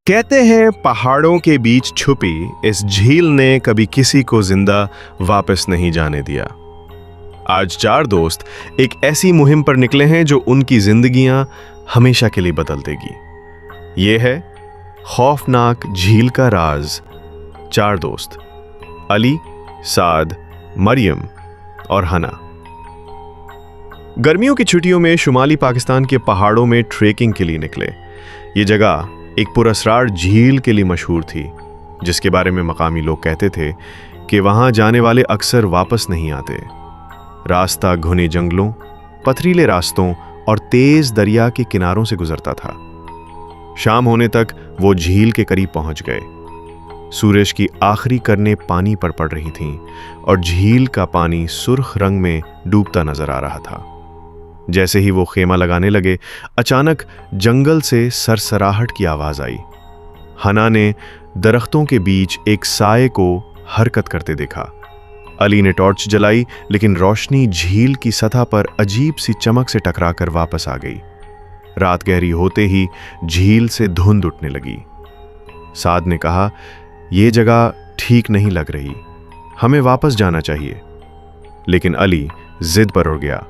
कहते हैं पहाड़ों के बीच छुपी इस झील ने कभी किसी को जिंदा वापस नहीं जाने दिया। आज चार दोस्त एक ऐसी मुहिम पर निकले हैं जो उनकी जिंदगियां हमेशा के लिए बदल देगी। ये है खौफनाक झील का राज। चार दोस्त अली, साद, मरियम और हना गर्मियों की छुट्टियों में शुमाली पाकिस्तान के पहाड़ों में ट्रेकिंग के लिए निकले। ये जगह एक पुरअसरार झील के लिए मशहूर थी, जिसके बारे में मकामी लोग कहते थे कि वहां जाने वाले अक्सर वापस नहीं आते। रास्ता घने जंगलों, पथरीले रास्तों और तेज दरिया के किनारों से गुजरता था। शाम होने तक वो झील के करीब पहुंच गए। सूरज की आखिरी किरणें पानी पर पड़ रही थीं और झील का पानी सुर्ख रंग में डूबता नजर आ रहा था। जैसे ही वो खेमा लगाने लगे, अचानक जंगल से सरसराहट की आवाज आई। हना ने दरख्तों के बीच एक साये को हरकत करते देखा। अली ने टॉर्च जलाई, लेकिन रोशनी झील की सतह पर अजीब सी चमक से टकराकर वापस आ गई। रात गहरी होते ही झील से धुंध उठने लगी। साद ने कहा, यह जगह ठीक नहीं लग रही, हमें वापस जाना चाहिए। लेकिन अली जिद पर उड़ गया,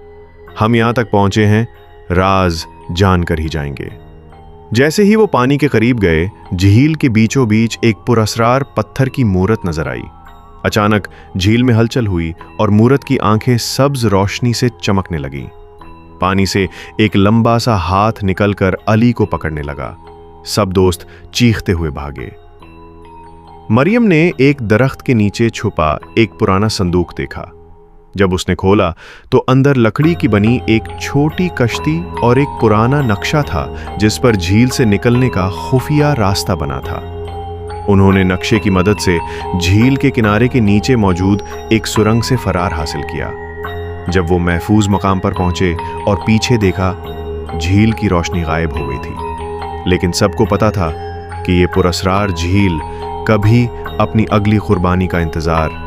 हम यहां तक पहुंचे हैं, राज जानकर ही जाएंगे। जैसे ही वो पानी के करीब गए, झील के बीचों बीच एक पुरअसरार पत्थर की मूरत नजर आई। अचानक झील में हलचल हुई और मूरत की आंखें सब्ज रोशनी से चमकने लगीं। पानी से एक लंबा सा हाथ निकलकर अली को पकड़ने लगा। सब दोस्त चीखते हुए भागे। मरियम ने एक दरख्त के नीचे छुपा एक पुराना संदूक देखा। जब उसने खोला तो अंदर लकड़ी की बनी एक छोटी कश्ती और एक पुराना नक्शा था, जिस पर झील से निकलने का खुफिया रास्ता बना था। उन्होंने नक्शे की मदद से झील के किनारे के नीचे मौजूद एक सुरंग से फरार हासिल किया। जब वो महफूज मकाम पर पहुंचे और पीछे देखा, झील की रोशनी गायब हो गई थी। लेकिन सबको पता था कि ये पुरअसरार झील कभी अपनी अगली कुर्बानी का इंतजार